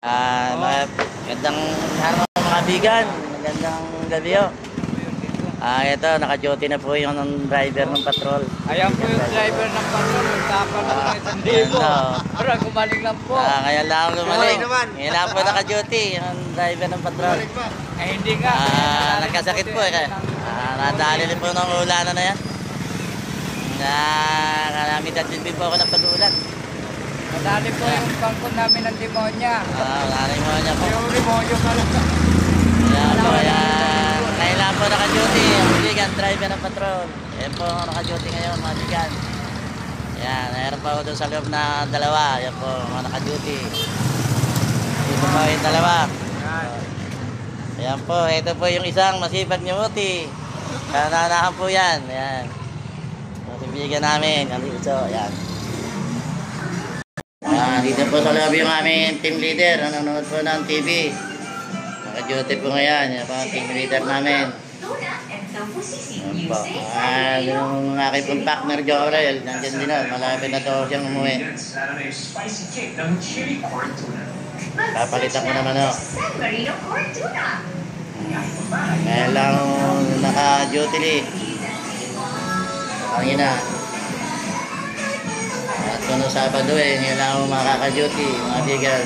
Magandang araw mga bigan. Magandang gabi o. Ito, naka-duty na po yung driver ng patrol. Ayan po yung driver ng patrol. Magtapan na ng 1,000. Para gumaling lang po. Kaya lang ako gumaling. Ngayon lang po naka-duty yung driver ng patrol. Ay hindi nga. Nagkasakit po eh. Nadali po ng ulanan na yan. Kalamitan din po ako ng pag-ulan. Madali po yung bangkon namin ng demonya. Demonya po. Yung demonyo ka lang. Ayan po, ayan. Ngayon lang po naka-duty. Ang bigan, driver ng patrol. Ayan po naka-duty ngayon mga bigan. Ayan, mayroon pa ako doon sa loob na dalawa. Ayan po, mga naka-duty. Dito po yung dalawa. Ayan po, ito po yung isang masipag ni Muti. Kananahan po yan. Ayan. Yung bigan namin. Dito, ayan. Dito po sa loob yung aming team leader. Nanonood po ng TV. Naka-duty po ngayon. Yan po ang team leader namin. Yan po. Yung aking pong partner, Jorel. Nandiyan din nun. Malapit na daw siyang umuwi. Papalitan ko naman o. Ngayon lang naka-duty li. Pangina. At kung Sabado ngayon lang ako makaka-duty, mga bigan.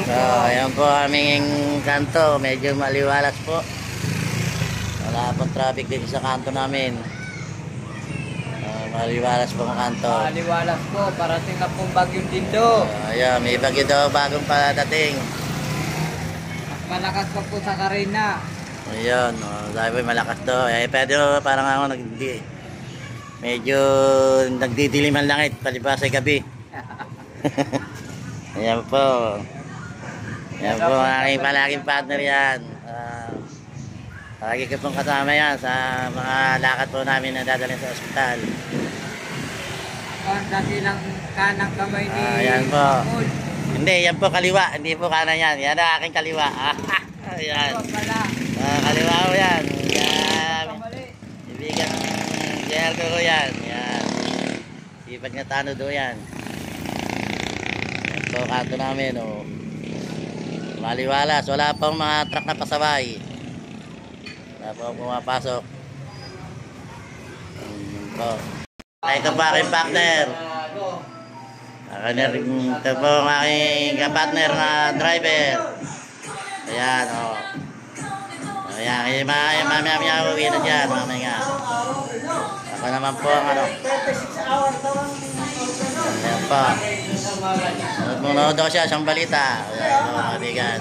So, ayan po aming kanto. Medyo maliwalas po. Wala pong traffic dito sa kanto namin. Maliwalas po ang kanto. Maliwalas po. Parating na pong bagyong dito. Ayan, may bagyo daw bagong padating. Malakas pa po sa Karina. Ayan, sabi po malakas daw. Pwede parang ako medyo nagdidilim ang langit palibas ay gabi. Ayan po. Ayan po ang aking palaging partner yan. Lagi ko pong kasama yan sa mga lakad po namin na dadalhin sa ospital. Ang dati lang kanang kamay ni ayan po. Paul. Hindi, yan po kaliwa. Hindi po kanan yan. Yan ang aking kaliwa. Ayan. Kaliwa ko yan. Yan. Ibigang Gergo ko yan. Yan. Sipag na tano do yan. Yan po kanto namin. Oh. Maliwalas. Wala pang mga truck na pasabay. Wala po pumapasok. Po. Ito po aking partner. Ito po ang aking partner na driver. Ayan o. Ayan. Mamaya uwi na dyan. Mamaya. Ako naman po ang ano. Ayan po. Nanonood ako siya siyang balita. Ayan po mga bigan.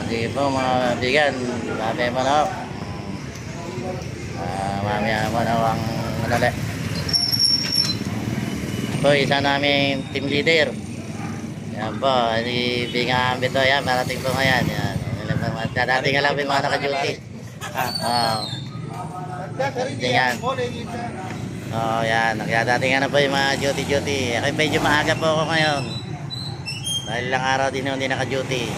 Sige po mga bigan. Mamaya mo na. Mamaya mo na ang manali. Po, isa namin team leader. Yan po. Bingang Bito yan. Marating po ngayon. Yan. Dadating nga lang yung mga naka-duty. Yan. Yan. Nagdadating nga na po yung mga duty-duty. Medyo maaga po ako ngayon. Dahil lang araw din hindi naka-duty.